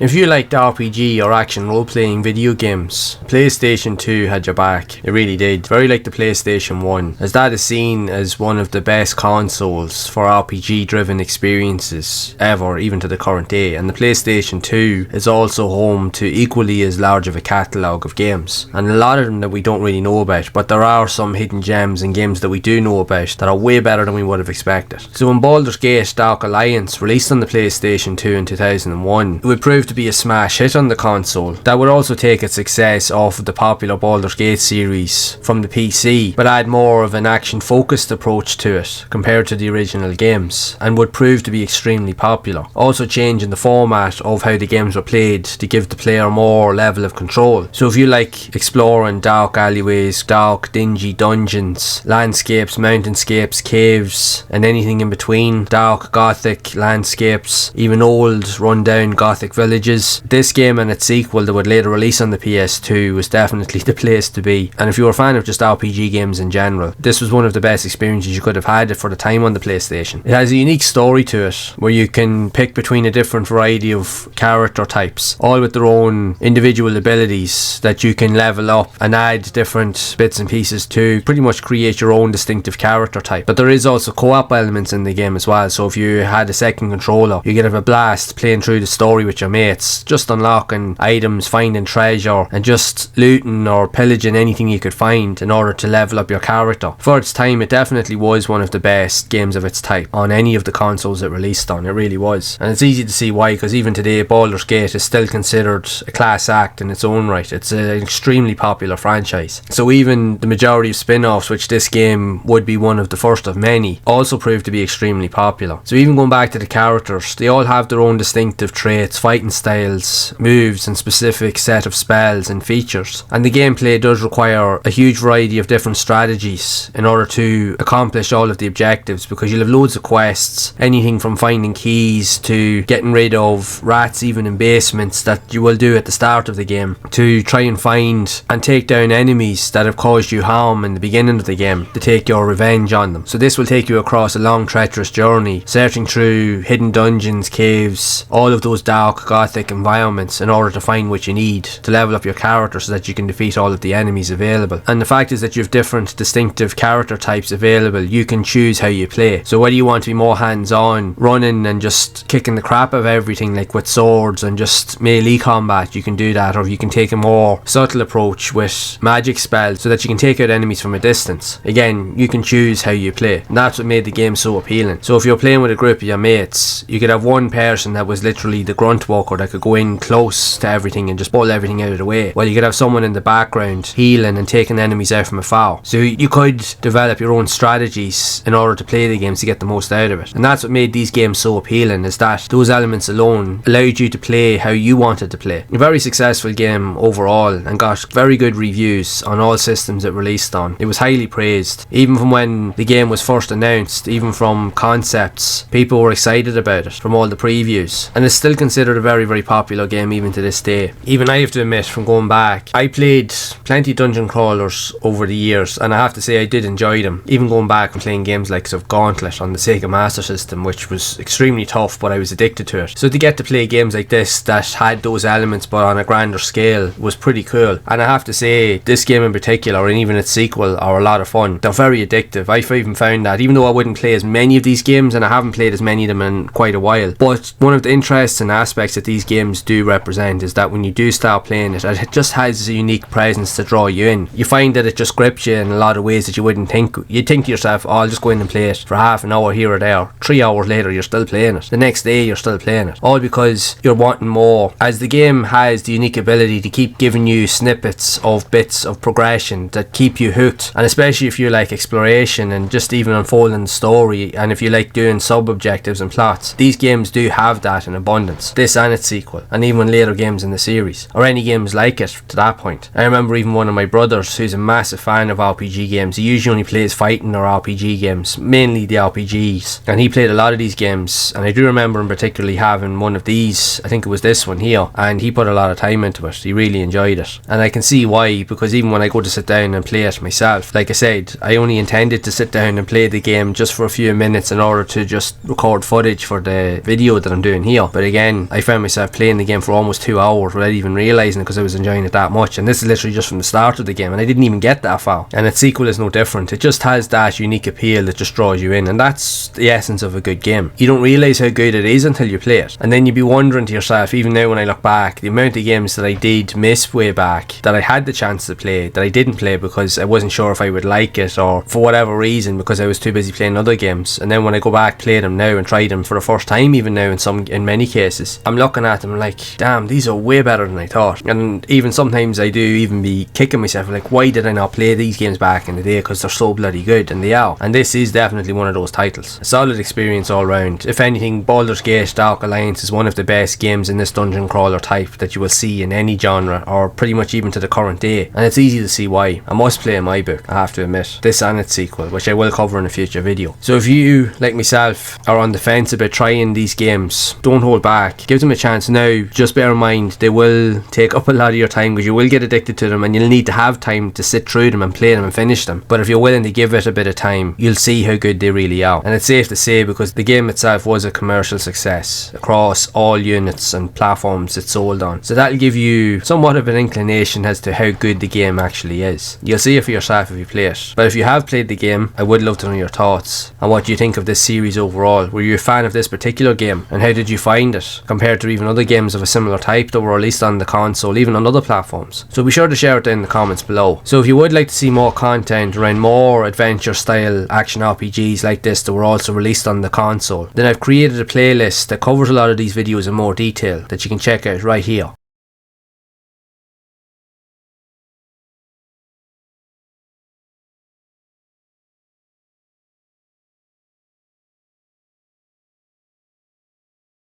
If you liked RPG or action role-playing video games, PlayStation 2 had your back. It really did. Very like the PlayStation 1, as that is seen as one of the best consoles for RPG-driven experiences ever, even to the current day. And the PlayStation 2 is also home to equally as large of a catalogue of games, and a lot of them that we don't really know about, but there are some hidden gems and games that we do know about that are way better than we would have expected. So when Baldurs Gate Dark Alliance released on the PlayStation 2 in 2001, it would prove to be a smash hit on the console that would also take its success off of the popular Baldur's Gate series from the PC, but add more of an action focused approach to it compared to the original games, and would prove to be extremely popular, also changing the format of how the games were played to give the player more level of control. So if you like exploring dark alleyways, dark dingy dungeons, landscapes, mountainscapes, caves and anything in between, dark gothic landscapes, even old rundown gothic villages, this game and its sequel that would later release on the PS2 was definitely the place to be. And if you were a fan of just RPG games in general, this was one of the best experiences you could have had for the time on the PlayStation. It has a unique story to it where you can pick between a different variety of character types, all with their own individual abilities that you can level up and add different bits and pieces to pretty much create your own distinctive character type. But there is also co-op elements in the game as well, so if you had a second controller, you get have a blast playing through the story with your mates, just unlocking items, finding treasure and just looting or pillaging anything you could find in order to level up your character. For its time, it definitely was one of the best games of its type on any of the consoles it released on. It really was, and it's easy to see why, because even today Baldur's Gate is still considered a class act in its own right. It's an extremely popular franchise, so even the majority of spin-offs, which this game would be one of the first of many, also proved to be extremely popular. So even going back to the characters, they all have their own distinctive traits, fighting styles, moves and specific set of spells and features, and the gameplay does require a huge variety of different strategies in order to accomplish all of the objectives, because you'll have loads of quests, anything from finding keys to getting rid of rats even in basements that you will do at the start of the game, to try and find and take down enemies that have caused you harm in the beginning of the game to take your revenge on them. So this will take you across a long treacherous journey, searching through hidden dungeons, caves, all of those dark gothic environments in order to find what you need to level up your character so that you can defeat all of the enemies available. And the fact is that you have different distinctive character types available. You can choose how you play, so whether you want to be more hands-on, running and just kicking the crap of everything like with swords and just melee combat, you can do that, or you can take a more subtle approach with magic spells so that you can take out enemies from a distance. Again, you can choose how you play, and that's what made the game so appealing. So if you're playing with a group of your mates, you could have one person that was literally the grunt walker that could go in close to everything and just pull everything out of the way, while you could have someone in the background healing and taking enemies out from afar. So you could develop your own strategies in order to play the games to get the most out of it, and that's what made these games so appealing, is that those elements alone allowed you to play how you wanted to play. A very successful game overall, and got very good reviews on all systems it released on. It was highly praised, even from when the game was first announced, even from concepts. People were excited about it from all the previews, and it's still considered a very, very popular game even to this day. Even I have to admit, from going back, I played plenty of dungeon crawlers over the years, and I have to say I did enjoy them, even going back and playing games like Gauntlet on the Sega Master System, which was extremely tough, but I was addicted to it. So to get to play games like this that had those elements but on a grander scale was pretty cool, and I have to say this game in particular, and even its sequel, are a lot of fun. They're very addictive. I've even found that, even though I wouldn't play as many of these games, and I haven't played as many of them in quite a while, but one of the interests and aspects that these games do represent is that when you do start playing it, it just has a unique presence to draw you in. You find that it just grips you in a lot of ways that you wouldn't think. You'd think to yourself, oh, I'll just go in and play it for half an hour here or there. 3 hours later you're still playing it. The next day you're still playing it, all because you're wanting more, as the game has the unique ability to keep giving you snippets of bits of progression that keep you hooked. And especially if you like exploration and just even unfolding the story, and if you like doing sub-objectives and plots, these games do have that in abundance. This and its sequel, and even later games in the series, or any games like it to that point. I remember even one of my brothers, who's a massive fan of RPG games. He usually only plays fighting or RPG games, mainly the RPGs, and he played a lot of these games, and I do remember him particularly having one of these, I think it was this one here, and he put a lot of time into it. He really enjoyed it, and I can see why, because even when I go to sit down and play it myself, like I said, I only intended to sit down and play the game just for a few minutes in order to just record footage for the video that I'm doing here, but again, I found myself playing the game for almost 2 hours without even realising it, because I was enjoying it that much. And this is literally just from the start of the game, and I didn't even get that far. And its sequel is no different. It just has that unique appeal that just draws you in, and that's the essence of a good game. You don't realise how good it is until you play it, and then you'd be wondering to yourself, even now when I look back, the amount of games that I did miss way back, that I had the chance to play, that I didn't play because I wasn't sure if I would like it, or for whatever reason, because I was too busy playing other games. And then when I go back, play them now and try them for the first time, even now in many cases, I'm looking at them like, damn, these are way better than I thought. And even sometimes I do even be kicking myself like, why did I not play these games back in the day, because they're so bloody good, and they are. And this is definitely one of those titles. A solid experience all round. If anything, Baldur's Gate Dark Alliance is one of the best games in this dungeon crawler type that you will see in any genre, or pretty much even to the current day, and it's easy to see why. A must play in my book, I have to admit. This and its sequel, which I will cover in a future video. So if you, like myself, are on the fence about trying these games, don't hold back. Give them a chance now. Just bear in mind, they will take up a lot of your time, because you will get addicted to them, and you'll need to have time to sit through them and play them and finish them. But if you're willing to give it a bit of time, you'll see how good they really are. And it's safe to say, because the game itself was a commercial success across all units and platforms it sold on. So that'll give you somewhat of an inclination as to how good the game actually is. You'll see it for yourself if you play it. But if you have played the game, I would love to know your thoughts and what you think of this series overall. Were you a fan of this particular game, and how did you find it compared to even other games of a similar type that were released on the console, even on other platforms? So be sure to share it down in the comments below. So if you would like to see more content around more adventure style action RPGs like this that were also released on the console, then I've created a playlist that covers a lot of these videos in more detail that you can check out right here.